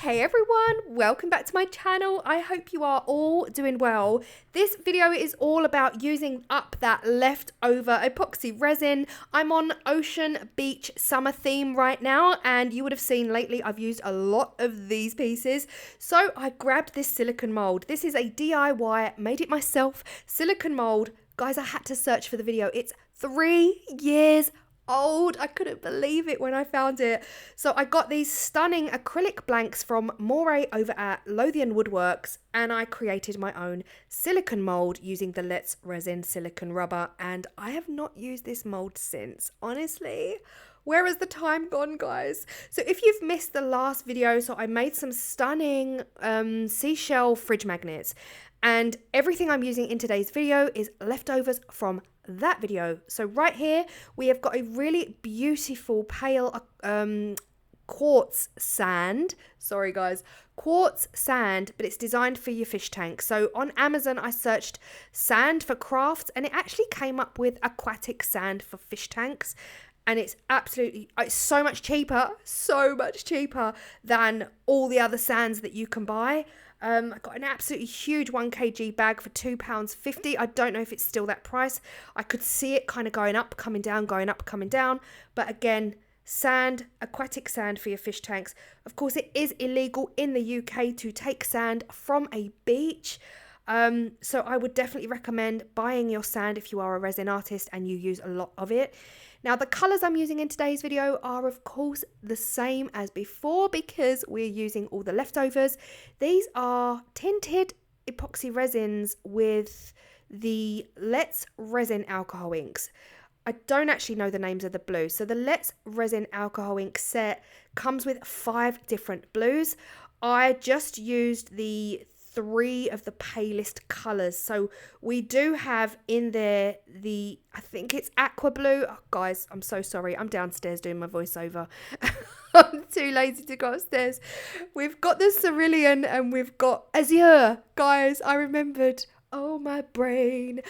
Hey everyone, welcome back to my channel. I hope you are all doing well. This video is all about using up that leftover epoxy resin. I'm on ocean beach summer theme right now, and you would have seen lately I've used a lot of these pieces. So I grabbed this silicone mold. This is a DIY, made it myself, silicone mold. Guys, I had to search for the video. It's 3 years old. I couldn't believe it when I found it. So I got these stunning acrylic blanks from Moray over at Lothian Woodworks, and I created my own silicone mold using the Let's Resin silicone rubber, and I have not used this mold since. Honestly, where has the time gone, guys? So if you've missed the last video, so I made some stunning seashell fridge magnets, and everything I'm using in today's video is leftovers from that video. So right here we have got a really beautiful pale quartz sand. Sorry guys, quartz sand, but it's designed for your fish tank. So on Amazon I searched sand for crafts, and it actually came up with aquatic sand for fish tanks. And it's so much cheaper than all the other sands that you can buy. I got an absolutely huge 1 kg bag for £2.50. I don't know if it's still that price. I could see it kind of going up, coming down, going up, coming down. But again, sand, aquatic sand for your fish tanks. Of course, it is illegal in the UK to take sand from a beach. So I would definitely recommend buying your sand if you are a resin artist and you use a lot of it. Now, the colours I'm using in today's video are, of course, the same as before because we're using all the leftovers. These are tinted epoxy resins with the Let's Resin alcohol inks. I don't actually know the names of the blues. So the Let's Resin alcohol ink set comes with 5 different blues. I just used the 3 of the palest colours. So we do have in there I think it's aqua blue. Oh, guys, I'm so sorry. I'm downstairs doing my voiceover. I'm too lazy to go upstairs. We've got the cerulean and we've got azure. Guys, I remembered. Oh, my brain.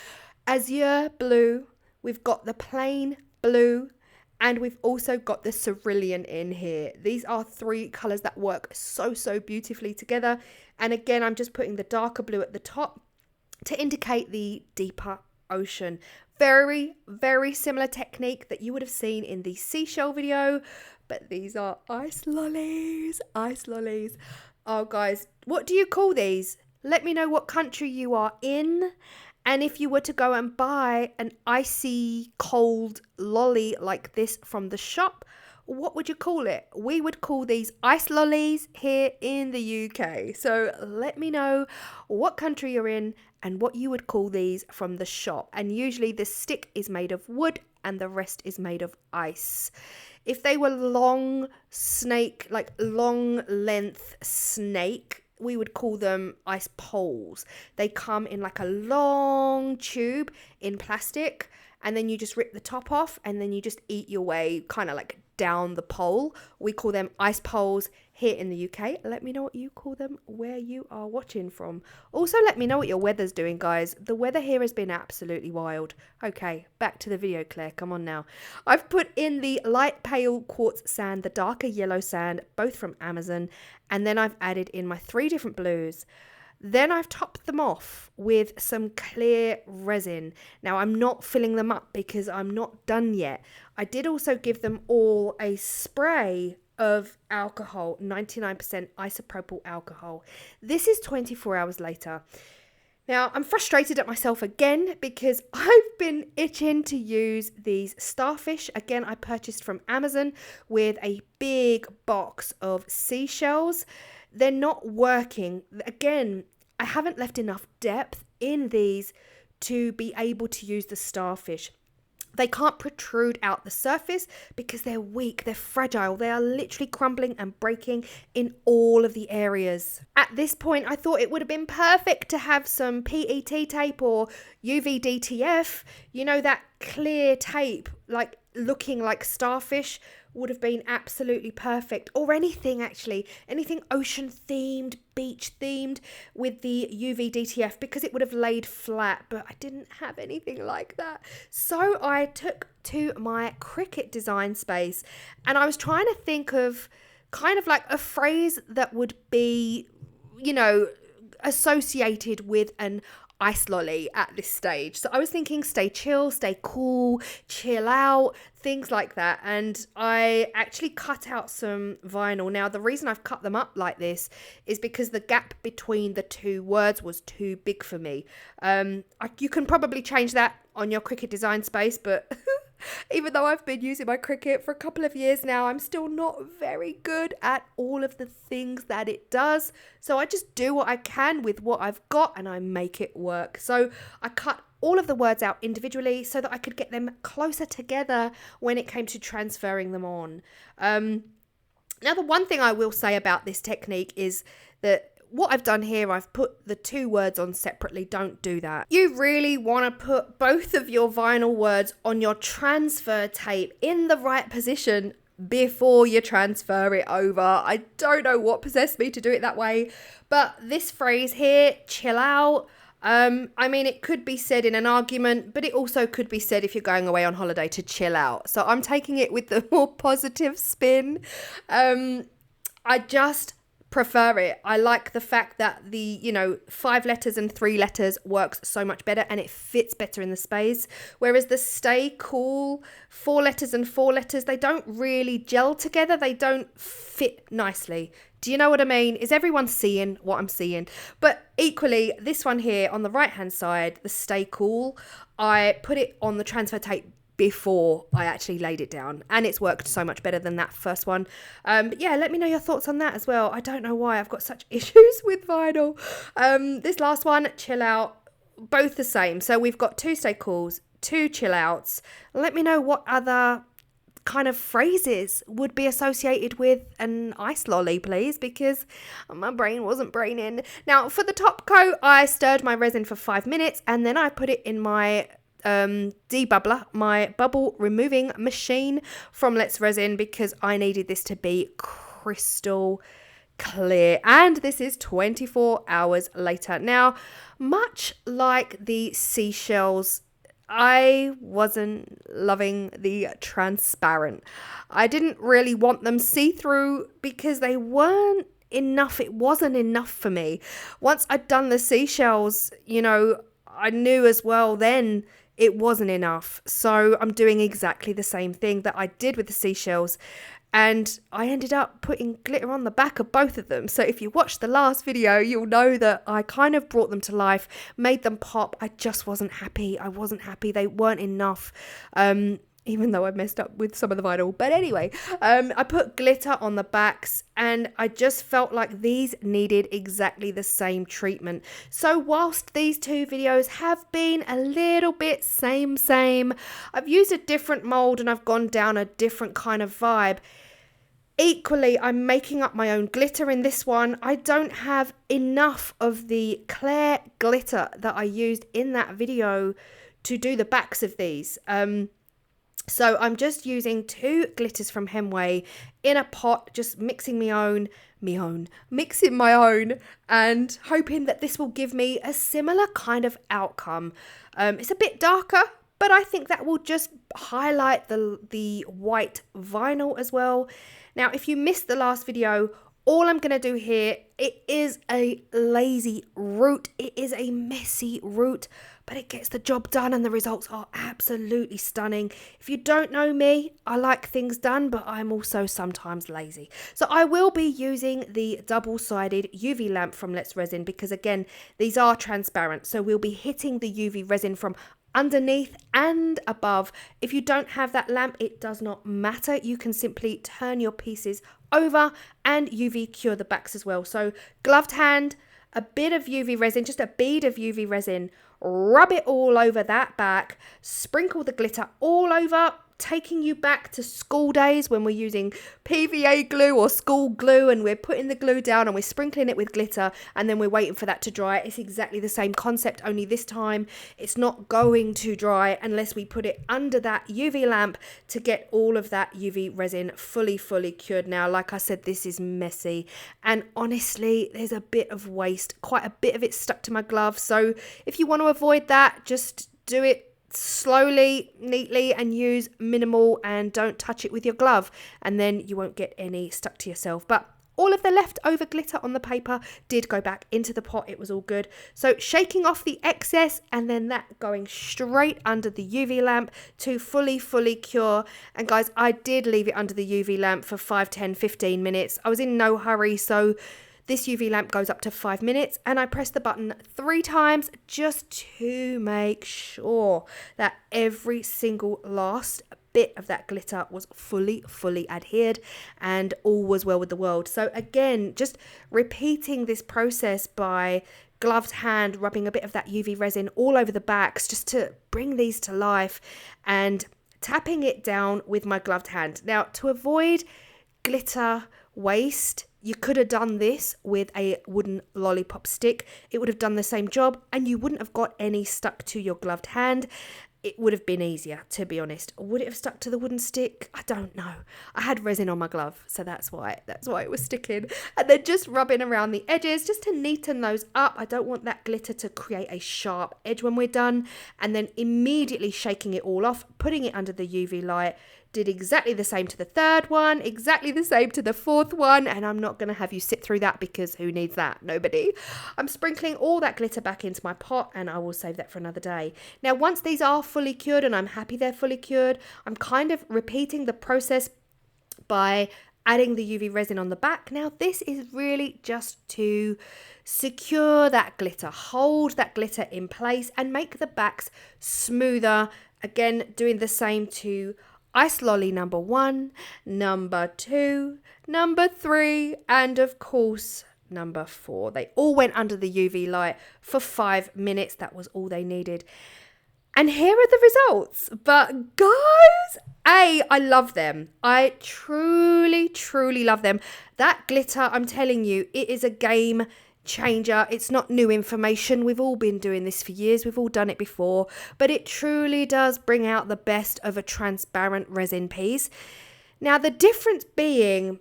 Azure blue. We've got the plain blue. And we've also got the cerulean in here. These are 3 colours that work so beautifully together. And again, I'm just putting the darker blue at the top to indicate the deeper ocean. Very similar technique that you would have seen in the seashell video. But these are ice lollies. Ice lollies. Oh, guys, what do you call these? Let me know what country you are in. And if you were to go and buy an icy cold lolly like this from the shop, what would you call it? We would call these ice lollies here in the UK. So let me know what country you're in and what you would call these from the shop. And usually the stick is made of wood and the rest is made of ice. If they were long snake, like long length snake, we would call them ice poles. They come in like a long tube in plastic, and then you just rip the top off and then you just eat your way kind of like down the pole. We call them ice poles here in the UK. Let me know what you call them where you are watching from. Also, let me know what your weather's doing, guys. The weather here has been absolutely wild. Okay, back to the video, Claire. Come on now. I've put in the light pale quartz sand, the darker yellow sand, both from Amazon, and then I've added in my 3 different blues. Then I've topped them off with some clear resin. Now I'm not filling them up because I'm not done yet. I did also give them all a spray of alcohol, 99% isopropyl alcohol. This is 24 hours later. Now I'm frustrated at myself again because I've been itching to use these starfish. Again, I purchased from Amazon with a big box of seashells. They're not working. Again, I haven't left enough depth in these to be able to use the starfish. They can't protrude out the surface because they're weak, they're fragile, they are literally crumbling and breaking in all of the areas. At this point, I thought it would have been perfect to have some PET tape or UV-DTF, you know, that clear tape, like looking like starfish would have been absolutely perfect, or anything actually, anything ocean themed, beach themed with the UV DTF, because it would have laid flat, but I didn't have anything like that. So I took to my Cricut design space and I was trying to think of kind of like a phrase that would be, you know, associated with an ice lolly at this stage. So I was thinking stay chill, stay cool, chill out, things like that. And I actually cut out some vinyl. Now, the reason I've cut them up like this is because the gap between the two words was too big for me. You can probably change that on your Cricut design space, but even though I've been using my Cricut for a couple of years now, I'm still not very good at all of the things that it does. So I just do what I can with what I've got and I make it work. So I cut all of the words out individually so that I could get them closer together when it came to transferring them on. Now, the one thing I will say about this technique is that what I've done here, I've put the two words on separately. Don't do that. You really want to put both of your vinyl words on your transfer tape in the right position before you transfer it over. I don't know what possessed me to do it that way, but this phrase here, chill out, I mean, it could be said in an argument, but it also could be said if you're going away on holiday to chill out. So I'm taking it with the more positive spin. I just prefer it. I like the fact that the 5 letters and 3 letters works so much better and it fits better in the space, whereas the stay cool 4 letters and 4 letters, they don't really gel together. They don't fit nicely. Do you know what I mean? Is everyone seeing what I'm seeing? But equally, this one here on the right hand side, the stay cool, I put it on the transfer tape before I actually laid it down, and it's worked so much better than that first one. But yeah, let me know your thoughts on that as well. I don't know why I've got such issues with vinyl. This last one, chill out, both the same. So we've got 2 stay cools, 2 chill outs. Let me know what other kind of phrases would be associated with an ice lolly, please, because my brain wasn't braining. Now, for the top coat, I stirred my resin for 5 minutes and then I put it in my debubbler, my bubble removing machine from Let's Resin, because I needed this to be crystal clear. And this is 24 hours later. Now, much like the seashells, I wasn't loving the transparent. I didn't really want them see-through because they weren't enough. It wasn't enough for me. Once I'd done the seashells, I knew as well then it wasn't enough. So I'm doing exactly the same thing that I did with the seashells. And I ended up putting glitter on the back of both of them. So if you watched the last video, you'll know that I kind of brought them to life, made them pop. I just wasn't happy. I wasn't happy. They weren't enough. Even though I messed up with some of the vinyl. But anyway, I put glitter on the backs and I just felt like these needed exactly the same treatment. So whilst these 2 videos have been a little bit same, I've used a different mould and I've gone down a different kind of vibe. Equally, I'm making up my own glitter in this one. I don't have enough of the Claire glitter that I used in that video to do the backs of these. So I'm just using 2 glitters from Hemway in a pot, just mixing my own, and hoping that this will give me a similar kind of outcome. It's a bit darker, but I think that will just highlight the white vinyl as well. Now, if you missed the last video, all I'm going to do here, it is a lazy route. It is a messy route, but it gets the job done and the results are absolutely stunning. If you don't know me, I like things done, but I'm also sometimes lazy. So I will be using the double-sided UV lamp from Let's Resin because, again, these are transparent. So we'll be hitting the UV resin from underneath and above. If you don't have that lamp, it does not matter. You can simply turn your pieces over and UV cure the backs as well. So gloved hand, a bit of UV resin, just a bead of UV resin, rub it all over that back, sprinkle the glitter all over, taking you back to school days when we're using PVA glue or school glue and we're putting the glue down and we're sprinkling it with glitter and then we're waiting for that to dry. It's exactly the same concept, only this time it's not going to dry unless we put it under that UV lamp to get all of that UV resin fully cured. Now, like I said, this is messy and honestly there's a bit of waste, quite a bit of it stuck to my glove. So if you want to avoid that, just do it slowly, neatly, and use minimal, and don't touch it with your glove, and then you won't get any stuck to yourself. But all of the leftover glitter on the paper did go back into the pot. It was all good. So shaking off the excess, and then that going straight under the UV lamp to fully cure. And guys, I did leave it under the UV lamp for 5, 10, 15 minutes. I was in no hurry, so this UV lamp goes up to 5 minutes, and I press the button 3 times just to make sure that every single last bit of that glitter was fully adhered and all was well with the world. So again, just repeating this process by gloved hand, rubbing a bit of that UV resin all over the backs just to bring these to life, and tapping it down with my gloved hand. Now, to avoid glitter waste, you could have done this with a wooden lollipop stick. It would have done the same job, and you wouldn't have got any stuck to your gloved hand. It would have been easier, to be honest. Would it have stuck to the wooden stick? I don't know. I had resin on my glove, so that's why it was sticking. And then just rubbing around the edges just to neaten those up. I don't want that glitter to create a sharp edge when we're done. And then immediately shaking it all off, putting it under the UV light. Did exactly the same to the third one, exactly the same to the fourth one, and I'm not going to have you sit through that because who needs that? Nobody. I'm sprinkling all that glitter back into my pot, and I will save that for another day. Now, once these are fully cured, and I'm happy they're fully cured, I'm kind of repeating the process by adding the UV resin on the back. Now, this is really just to secure that glitter, hold that glitter in place, and make the backs smoother. Again, doing the same to Ice Lolly number 1, number 2, number 3, and of course, number 4. They all went under the UV light for 5 minutes. That was all they needed. And here are the results. But guys, I love them. I truly love them. That glitter, I'm telling you, it is a game changer. It's not new information. We've all been doing this for years. We've all done it before, but it truly does bring out the best of a transparent resin piece. Now, the difference being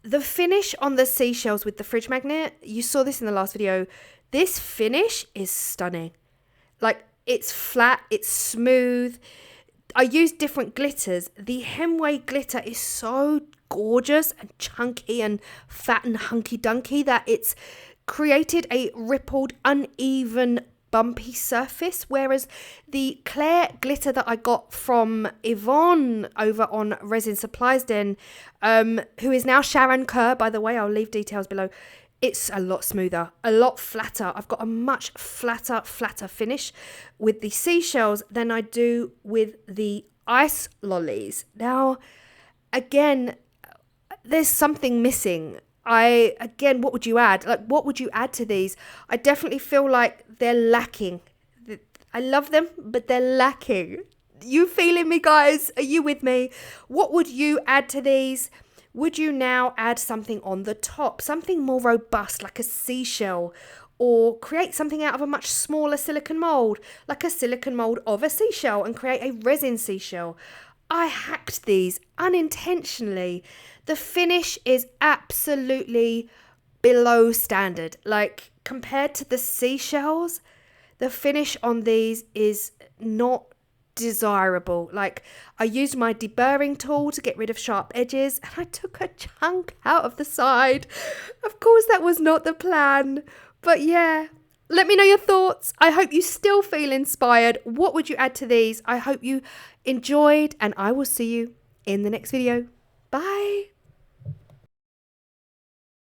the finish on the seashells with the fridge magnet. You saw this in the last video. This finish is stunning. Like, it's flat, it's smooth. I used different glitters. The Hemway glitter is so gorgeous and chunky and fat and hunky-dunky that it's created a rippled, uneven, bumpy surface, whereas the Claire glitter that I got from Yvonne over on Resin Supplies Den, who is now Sharon Kerr, by the way, I'll leave details below, it's a lot smoother, a lot flatter. I've got a much flatter finish with the seashells than I do with the ice lollies. Now, again, there's something missing. What would you add? Like, what would you add to these? I definitely feel like they're lacking. I love them, but they're lacking. You feeling me, guys? Are you with me? What would you add to these? Would you now add something on the top? Something more robust, like a seashell, or create something out of a much smaller silicone mould, like a silicone mould of a seashell, and create a resin seashell? I hacked these unintentionally. The finish is absolutely below standard. Like, compared to the seashells, the finish on these is not desirable. Like, I used my deburring tool to get rid of sharp edges, and I took a chunk out of the side. Of course, that was not the plan. But yeah, let me know your thoughts. I hope you still feel inspired. What would you add to these? I hope you enjoyed, and I will see you in the next video. Bye.